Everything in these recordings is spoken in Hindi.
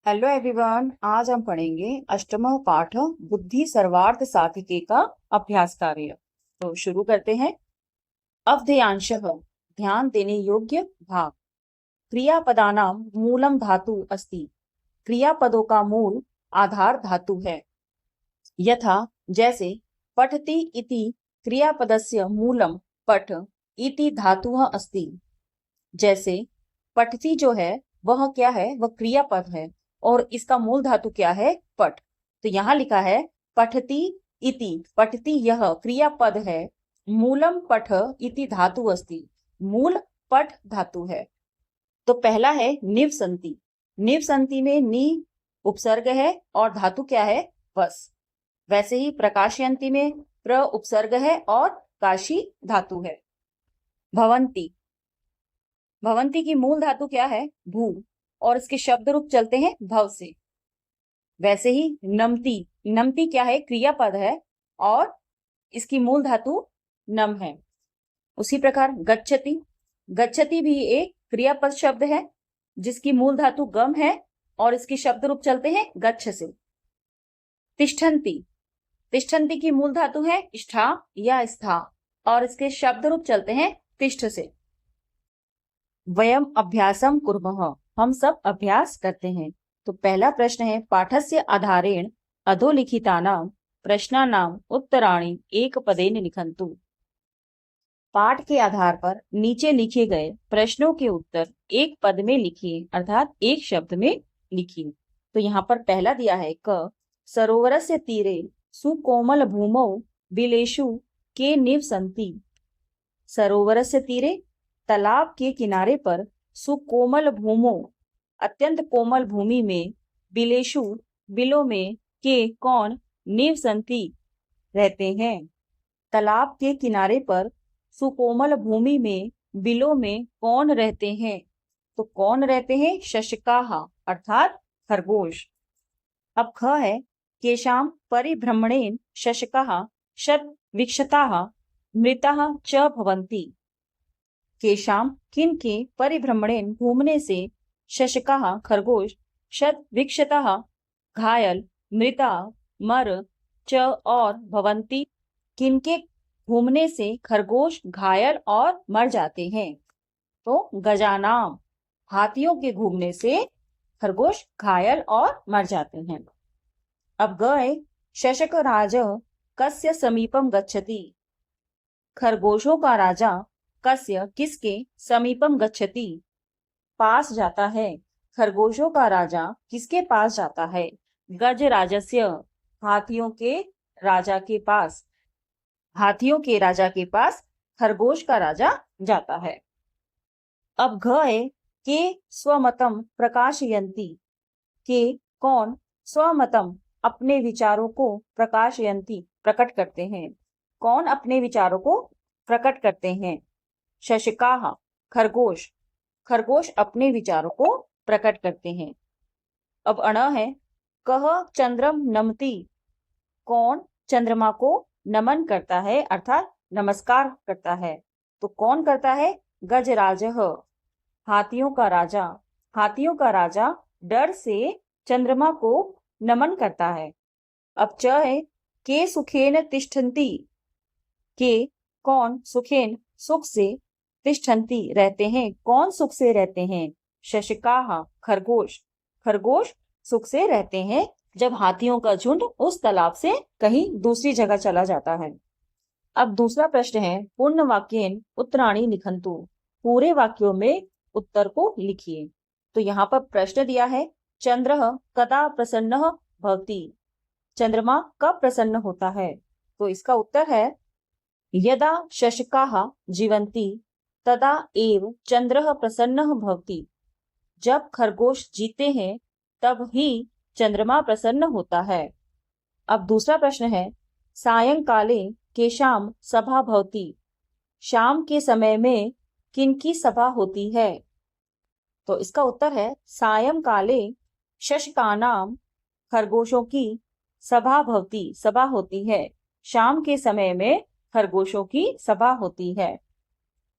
हेलो एवरीवन, आज हम पढ़ेंगे अष्टम पाठ बुद्धि सर्वार्थ साधिके का अभ्यास कार्य। तो शुरू करते हैं। अवधेयांशः ध्यान देने योग्य भाग। क्रियापदानां मूलम धातु अस्ति। क्रियापदों का मूल आधार धातु है। यथा जैसे पठति इति क्रियापदस्य मूलम पठ इति धातुः अस्ति। जैसे पठति जो है वह क्या है, वह क्रियापद है और इसका मूल धातु क्या है, पठ। तो यहाँ लिखा है पठति इति, पठति यह क्रियापद है, मूलम पठ इति धातु अस्ति, मूल पठ धातु है। तो पहला है निवसंति। निवसंति में नी उपसर्ग है और धातु क्या है, वस। वैसे ही प्रकाशयंती में प्र उपसर्ग है और काशी धातु है। भवंती, भवंती की मूल धातु क्या है, भू, और इसके शब्द रूप चलते हैं भव से। वैसे ही नमति, नमति क्या है, क्रियापद है और इसकी मूल धातु नम है। उसी प्रकार गच्छति, गच्छति भी एक क्रियापद शब्द है जिसकी मूल धातु गम है और इसके शब्द रूप चलते हैं गच्छ से। तिष्ठन्ति, तिष्ठन्ति की मूल धातु है इष्ठा या स्था और इसके शब्द रूप चलते हैं तिष्ठ से। वयम अभ्यासम कुर्मः, हम सब अभ्यास करते हैं। तो पहला प्रश्न है पाठस्य आधारेण अधोलिखितानां प्रश्नानां उत्तराणि एक पदेन लिखन्तु। पाठ के आधार पर नीचे लिखे गए प्रश्नों के उत्तर एक पद में लिखिए, अर्थात एक शब्द में लिखिए। तो यहाँ पर पहला दिया है क सरोवरस्य तीरे सुकोमल भूमौ बिलेषु के निवसन्ति। सरोवरस्य तीरे, तालाब के किनारे पर, सुकोमल भूमो अत्यंत कोमल भूमि में, बिलेशु बिलों में, के कौन, निवसन्ति रहते हैं। तालाब के किनारे पर सुकोमल भूमि में बिलों में कौन रहते हैं। तो कौन रहते हैं, शशकाः अर्थात खरगोश। अब ख है केशाम परिभ्रमणेन शशकाः शत विक्षताः मृताः च भवन्ति। केशाम किनके परिभ्रमणेन घूमने से, शशकाः खरगोश, शत विक्षताः घायल, मृता मर, च और भवंती किनके घूमने से खरगोश घायल और मर जाते हैं। तो गजानाम हाथियों के घूमने से खरगोश घायल और मर जाते हैं। अब गए शशक राज कस्य समीपम गच्छति। खरगोशों का राजा कस्य किसके, समीपम गच्छति पास जाता है। खरगोशों का राजा किसके पास जाता है, गज राजस्य हाथियों के राजा के पास। हाथियों के राजा के पास खरगोश का राजा जाता है। अब घ है के स्वमतम प्रकाशयंती। के कौन, स्वमतम अपने विचारों को, प्रकाशयंती प्रकट करते हैं। कौन अपने विचारों को प्रकट करते हैं, शशकाः खरगोश, खरगोश अपने विचारों को प्रकट करते हैं। अब अण है कह चंद्रम नमति। कौन चंद्रमा को नमन करता है, अर्थात नमस्कार करता है। तो कौन करता है, गजराजः हाथियों का राजा। हाथियों का राजा डर से चंद्रमा को नमन करता है। अब च है के सुखेन तिष्ठन्ति। के कौन, सुखेन सुख से, तिष्ठन्ति रहते हैं। कौन सुख से रहते हैं, शशकाः खरगोश, खरगोश सुख से रहते हैं जब हाथियों का झुंड उस तालाब से कहीं दूसरी जगह चला जाता है। अब दूसरा प्रश्न है पूर्ण वाक्येन उत्तराणि लिखन्तु। पूरे वाक्यों में उत्तर को लिखिए। तो यहाँ पर प्रश्न दिया है चंद्रः कदा प्रसन्नः भवति। चंद्रमा कब प्रसन्न होता है। तो इसका उत्तर है यदा शशकाः जीवन्ति तदा एव चंद्रः प्रसन्नः भवति। जब खरगोश जीते हैं तब ही चंद्रमा प्रसन्न होता है। अब दूसरा प्रश्न है सायंकाले केषां सभा भवति। शाम के समय में किनकी सभा होती है। तो इसका उत्तर है सायंकाले शशकानां खरगोशों की सभा भवति, सभा होती है। शाम के समय में खरगोशों की सभा होती है।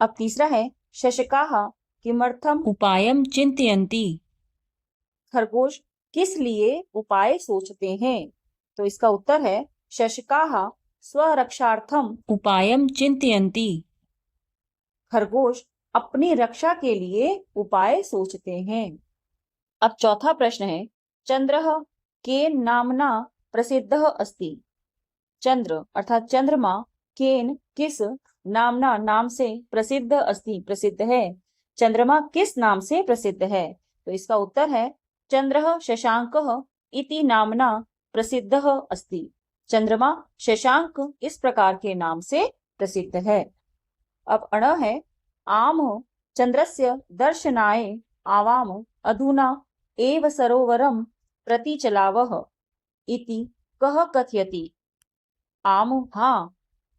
अब तीसरा है शशकाः किमर्थम उपायम चिंतयन्ति। खरगोश किस लिए उपाय सोचते हैं? तो इसका उत्तर है शशकाः स्वरक्षार्थम उपायम चिंतयन्ति। खरगोश अपनी रक्षा के लिए उपाय सोचते हैं। अब चौथा प्रश्न है, चंद्रः केन नामना प्रसिद्धः अस्ति? चंद्र अर्थात चंद्रमा केन किस नामना नाम से प्रसिद्ध अस्ति प्रसिद्ध है। चंद्रमा किस नाम से प्रसिद्ध है? तो इसका उत्तर है चंद्रः शशांकः इति नामना प्रसिद्धः अस्ति। चंद्रमा शशांक इस प्रकार के नाम से प्रसिद्ध है। अब अण है, आम चंद्रस्य दर्शनाय आवाम अधुना एव सरोवरम प्रति चलावः इति कः कथयति? आम हाँ,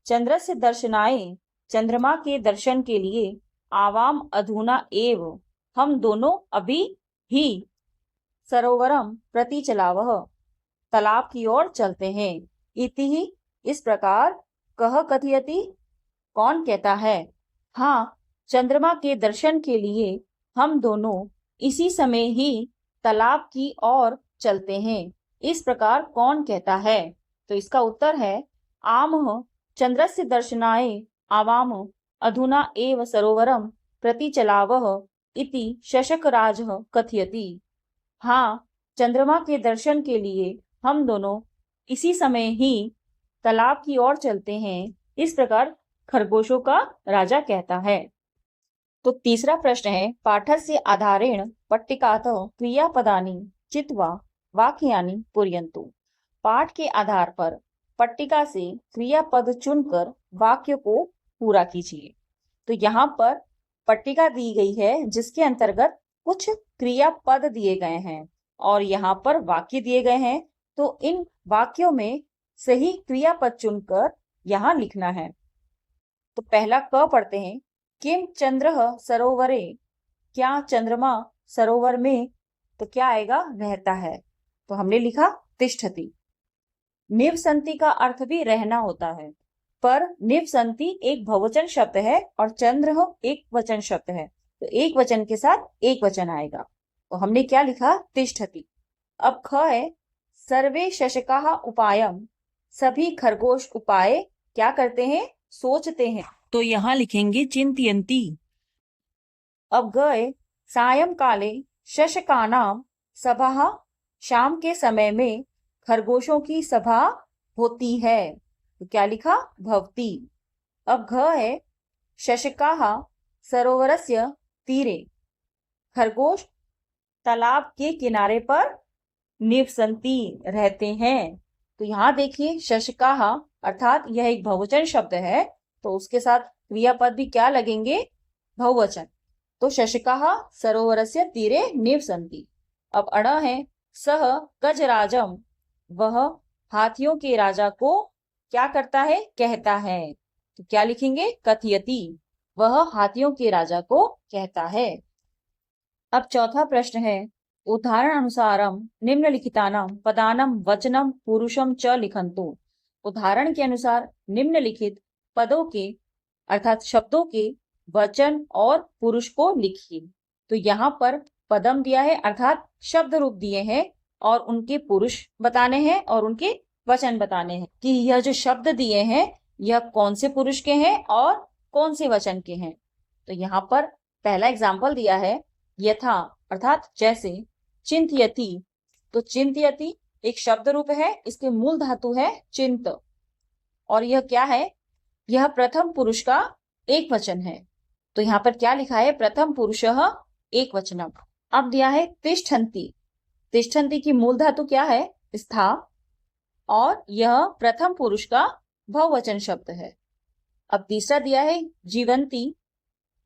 चंद्रस्य दर्शनाय चंद्रमा के दर्शन के लिए आवाम अधुना एव हम दोनों अभी ही सरोवरम प्रति चलावः तालाब की ओर चलते हैं। इति ही इस प्रकार कह कथयति कौन कहता है? हाँ, चंद्रमा के दर्शन के लिए हम दोनों इसी समय ही तालाब की ओर चलते हैं। इस प्रकार कौन कहता है? तो इसका उत्तर है आमः चंद्रस्य दर्शनाय आवाम अधुना एव सरोवरम प्रति चलावः इति शशकराजः कथयति। हाँ, चंद्रमा के दर्शन के लिए हम दोनों इसी समय ही तालाब की ओर चलते हैं। इस प्रकार खरगोशों का राजा कहता है। तो तीसरा प्रश्न है, पाठस्य आधारेण पट्टिकातः क्रियापदानि चित्वा वाक्यानि पूरयन्तु। पाठ के आधार पर पट्टिका से क्रियापद चुनकर वाक्य को पूरा कीजिए। तो यहाँ पर पट्टिका दी गई है जिसके अंतर्गत कुछ क्रियापद दिए गए हैं और यहाँ पर वाक्य दिए गए हैं। तो इन वाक्यों में सही क्रियापद चुनकर यहाँ लिखना है। तो पहला क पढ़ते हैं, किम चंद्रः सरोवरे? क्या चंद्रमा सरोवर में? तो क्या आएगा? रहता है। तो हमने लिखा तिष्ठति। निवसन्ति का अर्थ भी रहना होता है, पर निवसन्ति एक बहुवचन शब्द है और चंद्र एक वचन शब्द है, तो एक वचन के साथ एक वचन आएगा। तो हमने क्या लिखा? तिष्ठति। अब ख है, सर्वे शशकाः उपायम। सभी खरगोश उपाय क्या करते हैं? सोचते हैं। तो यहाँ लिखेंगे चिंतयन्ति। अब गए, सायंकाले शशकानां सभा। शाम के समय में खरगोशों की सभा होती है। तो क्या लिखा? भवति। अब घ है, शशकाः सरोवरस्य तीरे। खरगोश तालाब के किनारे पर निवसन्ति रहते हैं। तो यहाँ देखिए शशकाः अर्थात यह एक बहुवचन शब्द है, तो उसके साथ क्रियापद भी क्या लगेंगे? बहुवचन। तो शशकाः सरोवरस्य तीरे निवसन्ति। अब अण है, सह गजराजम। वह हाथियों के राजा को क्या करता है? कहता है। तो क्या लिखेंगे? कथयति। वह हाथियों के राजा को कहता है। अब चौथा प्रश्न है, उदाहरण अनुसारम निम्नलिखितानां पदानां वचनम पुरुषम च लिखन्तु। उदाहरण के अनुसार निम्नलिखित पदों के अर्थात शब्दों के वचन और पुरुष को लिखिए। तो यहाँ पर पदम दिया है अर्थात शब्द रूप दिए हैं और उनके पुरुष बताने हैं और उनके वचन बताने हैं कि यह जो शब्द दिए हैं यह कौन से पुरुष के हैं और कौन से वचन के हैं। तो यहाँ पर पहला एग्जाम्पल दिया है, यथा अर्थात जैसे, चिंतयति। तो चिंतयति एक शब्द रूप है, इसके मूल धातु है चिंत और यह क्या है? यह प्रथम पुरुष का एक वचन है। तो यहाँ पर क्या लिखा है? प्रथम पुरुषः एक वचनम। अब दिया है तिष्ठन्ति। तिष्ठन्ति की मूल धातु क्या है? स्था और यह प्रथम पुरुष का बहुवचन शब्द है। अब तीसरा दिया है जीवंती।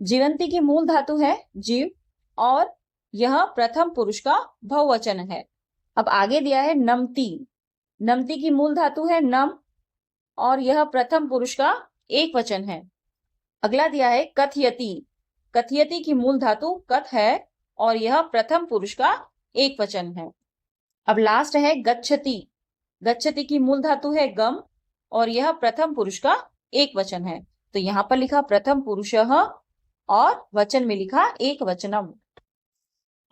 जीवंती की मूल धातु है जीव और यह प्रथम पुरुष का बहुवचन है। अब आगे दिया है नमति। नमति की मूल धातु है नम और यह प्रथम पुरुष का एक वचन है। अगला दिया है कथयति। कथयति की मूल धातु कथ है और यह प्रथम पुरुष का एक वचन है। अब लास्ट है गच्छति। गच्छति की मूल धातु है गम और यह प्रथम पुरुष का एक वचन है। तो यहाँ पर लिखा प्रथम पुरुषः और वचन में लिखा एक वचनम।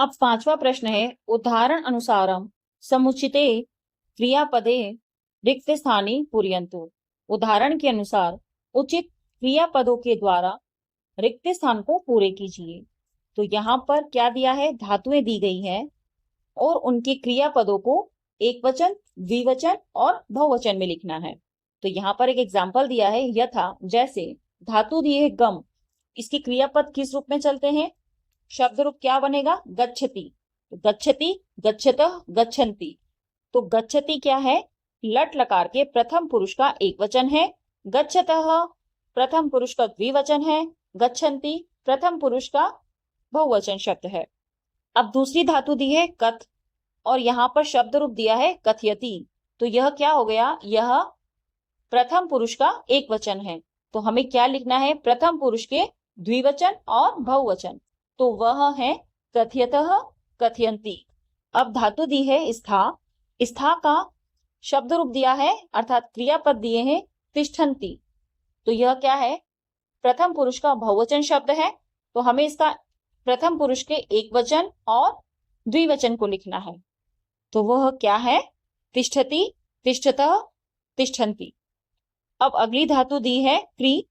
अब पांचवा प्रश्न है, उदाहरण अनुसारम समुचिते क्रियापदे रिक्त स्थानी पूरयन्तु। उदाहरण के अनुसार उचित क्रियापदों के द्वारा रिक्त स्थान को पूरे कीजिए। तो यहाँ पर क्या दिया है, धातुएं दी गई हैं और उनके क्रियापदों को एक वचन, द्विवचन और बहुवचन में लिखना है। तो यहाँ पर एक एग्जाम्पल दिया है, यथा, जैसे। धातु दिए है गम, इसके क्रियापद किस रूप में चलते हैं? शब्द रूप क्या बनेगा? गच्छति। तो गच्छति, गच्छतः, गच्छन्ति। तो गच्छति क्या है? लट लकार के प्रथम पुरुष का एक वचन है। गच्छतः प्रथम पुरुष का द्विवचन है। गच्छन्ति प्रथम पुरुष का बहुवचन शब्द है। अब दूसरी धातु दी है कथ और यहाँ पर शब्द रूप दिया है कथयति। तो यह क्या हो गया? यह प्रथम पुरुष का एक वचन है। तो हमें क्या लिखना है? प्रथम पुरुष के द्विवचन और बहुवचन। तो वह है कथयतः, कथयन्ति। अब धातु दी है स्था। स्था का शब्द रूप दिया है अर्थात क्रियापद दिए हैं तिष्ठन्ति। तो यह क्या है? प्रथम पुरुष का बहुवचन शब्द है। तो हमें इसका प्रथम पुरुष के एक वचन और द्विवचन को लिखना है। तो वह क्या है? तिष्ठति, तिष्ठतः, तिष्ठन्ति। अब अगली धातु दी है क्री,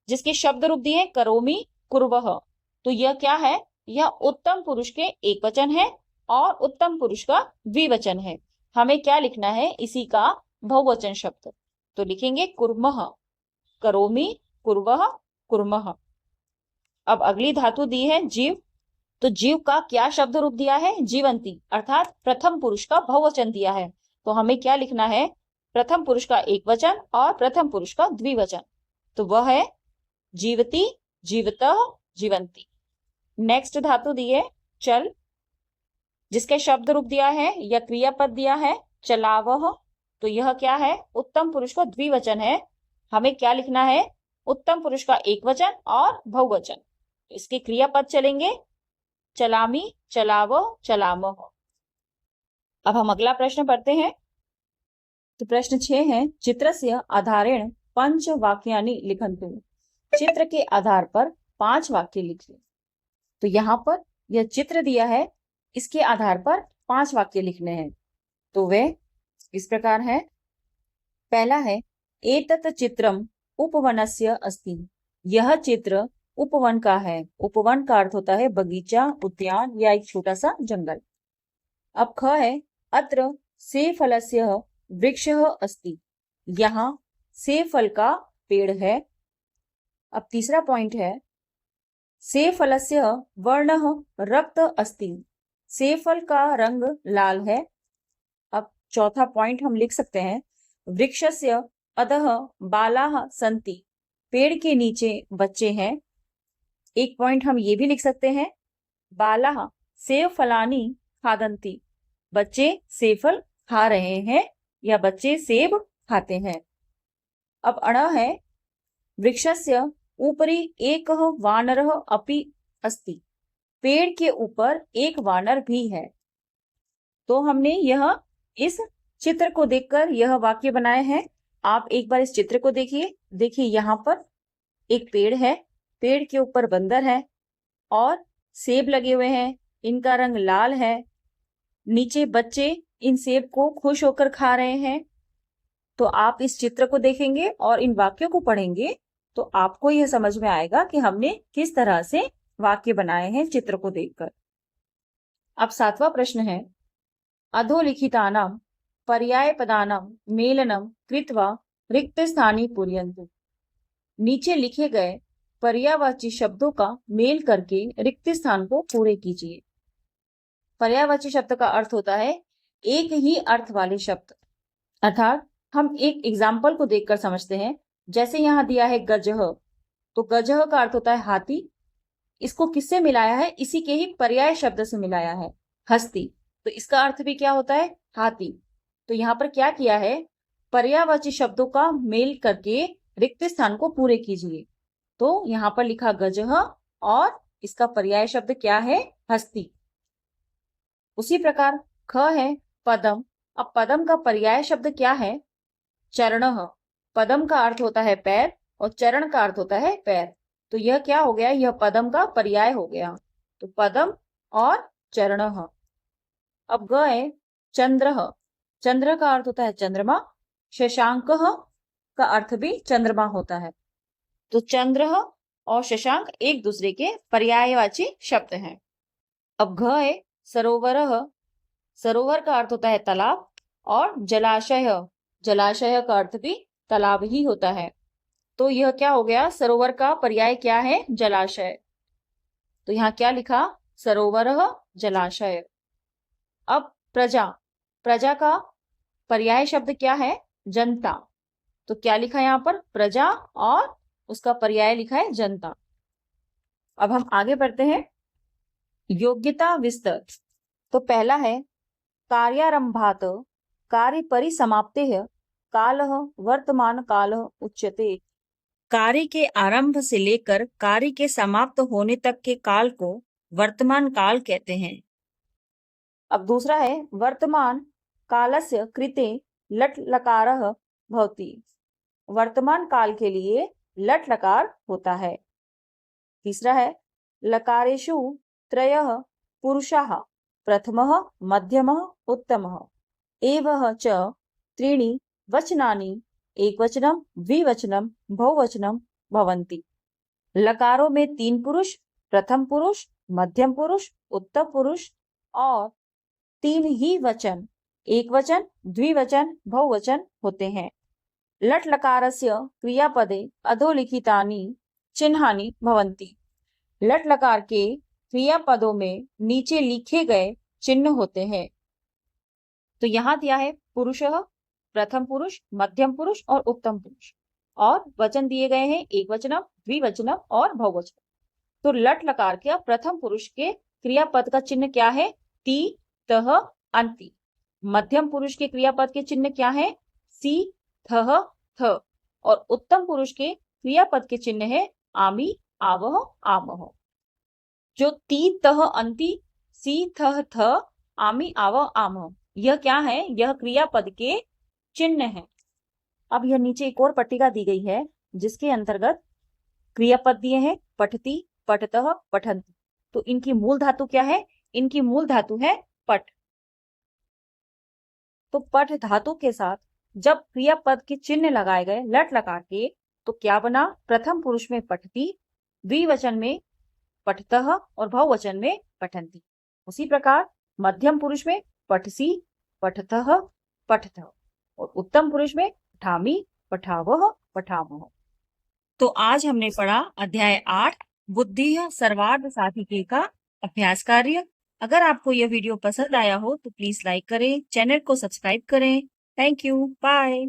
जिसके शब्द रूप दिए करोमि, कुर्वः। तो यह क्या है? यह उत्तम पुरुष के एक वचन है और उत्तम पुरुष का द्विवचन है। हमें क्या लिखना है? इसी का बहुवचन शब्द। तो लिखेंगे कुर्मः, करोमि, कुर्वः, कुर्मः। अब अगली धातु दी है जीव। तो जीव का क्या शब्द रूप दिया है? जीवंती, अर्थात प्रथम पुरुष का बहुवचन दिया है। तो हमें क्या लिखना है? प्रथम पुरुष का एक वचन और प्रथम पुरुष का द्विवचन। तो वह है जीवती, जीवतः, जीवंती। नेक्स्ट धातु दी है चल, जिसके शब्द रूप दिया है या क्रियापद दिया है चलावह। तो यह क्या है? उत्तम पुरुष का द्विवचन है। हमें क्या लिखना है? उत्तम पुरुष का एक वचन और बहुवचन। इसके क्रियापद चलेंगे चलामी, चलावो, चलामः। अब हम अगला प्रश्न पढ़ते हैं। तो प्रश्न 6 है, चित्रस्य आधारेण पंच वाक्यानि लिखन्तु। चित्र के आधार पर 5 वाक्य लिखिए। तो यहाँ पर यह चित्र दिया है, इसके आधार पर 5 वाक्य लिखने हैं। तो वे इस प्रकार है। पहला है, एतत् चित्रम उपवनस्य अस्ति। यह चित्र उपवन का है। उपवन का अर्थ होता है बगीचा, उद्यान या एक छोटा सा जंगल। अब ख है, अत्र सेबफलस्य वृक्षः अस्ति। यहाँ सेब फल का पेड़ है। अब तीसरा पॉइंट है, सेब फलस्य वर्णः रक्त अस्ति। सेब फल का रंग लाल है। अब चौथा पॉइंट हम लिख सकते हैं, वृक्षस्य अधः बालाः सन्ति। पेड़ के नीचे बच्चे हैं। एक पॉइंट हम ये भी लिख सकते हैं, बालाः सेब फलानि खादन्ति। बच्चे सेब फल खा रहे हैं या बच्चे सेब खाते हैं। अब अण है, वृक्षस्य ऊपरी एकः वानरः अपि अस्ति। पेड़ के ऊपर एक वानर भी है। तो हमने यह इस चित्र को देखकर यह वाक्य बनाए हैं। आप एक बार इस चित्र को देखिए। देखिए यहाँ पर एक पेड़ है, पेड़ के ऊपर बंदर है और सेब लगे हुए हैं, इनका रंग लाल है। नीचे बच्चे इन सेब को खुश होकर खा रहे हैं। तो आप इस चित्र को देखेंगे और इन वाक्यों को पढ़ेंगे तो आपको यह समझ में आएगा कि हमने किस तरह से वाक्य बनाए हैं चित्र को देखकर। अब 7वां प्रश्न है, अधोलिखितानां पर्यायपदानां मेलनं कृत्वा रिक्त स्थानी पूरयन्तु। नीचे लिखे गए पर्यायवाची शब्दों का मेल करके रिक्त स्थान को पूरे कीजिए। पर्यायवाची शब्द का अर्थ होता है एक ही अर्थ वाले शब्द। अर्थात हम एक एग्जाम्पल को देखकर समझते हैं। जैसे यहाँ दिया है गजह, तो गजह का अर्थ होता है हाथी। इसको किससे मिलाया है? इसी के ही पर्याय शब्द से मिलाया है, हस्ती। तो इसका अर्थ भी क्या होता है? हाथी। तो यहाँ पर क्या किया है? पर्यायवाची शब्दों का मेल करके रिक्त स्थान को पूरे कीजिए। तो यहाँ पर लिखा गजह और इसका पर्याय शब्द क्या है? हस्ती। उसी प्रकार ख है, पदम। अब पदम का पर्याय शब्द क्या है? चरणः। पदम का अर्थ होता है पैर और चरण का अर्थ होता है पैर। तो यह क्या हो गया? यह पदम का पर्याय हो गया। तो पदम और चरणः। अब ग है चंद्रः। चंद्र का अर्थ होता है चंद्रमा। शशांकः का अर्थ भी चंद्रमा होता है। तो चंद्र और शशांक एक दूसरे के पर्यायवाची शब्द हैं। अब घ है सरोवरः। सरोवर का अर्थ होता है तालाब और जलाशय। जलाशय का अर्थ भी तालाब ही होता है। तो यह क्या हो गया, सरोवर का पर्याय क्या है, जलाशय। तो यहाँ क्या लिखा, सरोवरः जलाशय। अब प्रजा। प्रजा का पर्याय शब्द क्या है, जनता। तो क्या लिखा यहाँ पर, प्रजा और उसका पर्याय लिखा है जनता। अब हम आगे बढ़ते हैं। योग्यता विस्तर। तो पहला है कार्यारंभात कार्य परिसमाप्तेः कालः वर्तमान कालः उच्यते। कार्य के आरंभ से लेकर कार्य के समाप्त होने तक के काल को वर्तमान काल कहते हैं। अब दूसरा है वर्तमान कालस्य कृते लट लकारः भवति। वर्तमान काल के लिए लट लकार होता है। तीसरा है लकारेषु त्रयः पुरुषाः प्रथमः मध्यमः उत्तमः एवः च त्रीणि वचनानि एकवचनम द्विवचनम बहुवचनम भवन्ति। लकारों में 3 पुरुष, प्रथम पुरुष, मध्यम पुरुष, उत्तम पुरुष और 3 ही वचन, एक वचन, द्विवचन, बहुवचन होते हैं। लट लकारस्य क्रियापदे अधोलिखितानि चिन्हानि भवन्ति। लट लकार के क्रियापदों में नीचे लिखे गए चिन्ह होते हैं। तो यहाँ दिया है पुरुषः, प्रथम पुरुष, मध्यम पुरुष और उत्तम पुरुष, और वचन दिए गए हैं एक वचनम, द्विवचनम और बहुवचनम। तो लट लकार के प्रथम पुरुष के क्रियापद का चिन्ह क्या है, ती, तह, अंति। मध्यम पुरुष के क्रियापद के चिन्ह क्या है, सी, थह, थ। और उत्तम पुरुष के क्रियापद के चिन्ह है आमी, आवह, आमह। जो ती, तह, अंति, सी, थह, थ, आमी, आवह, आमह, यह क्या है, यह क्रियापद के चिन्ह है। अब यह नीचे एक और पट्टिका दी गई है जिसके अंतर्गत क्रियापद दिए हैं पठती, पठतः, पठन्ति। तो इनकी मूल धातु क्या है, इनकी मूल धातु है पठ। तो पठ धातु के साथ जब क्रियापद के चिन्ह लगाए गए लट लकार के, तो क्या बना, प्रथम पुरुष में पठती, द्विवचन में पठतः और बहुवचन में पठन्ति। उसी प्रकार मध्यम पुरुष में पठसी, पठतः, पठतः और उत्तम पुरुष में पठामी, पठावह, पठामह। तो आज हमने पढ़ा अध्याय 8 बुद्धि सर्वार्थ साधिके का अभ्यास कार्य। अगर आपको यह वीडियो पसंद आया हो तो प्लीज लाइक करें, चैनल को सब्सक्राइब करें। Thank you, bye.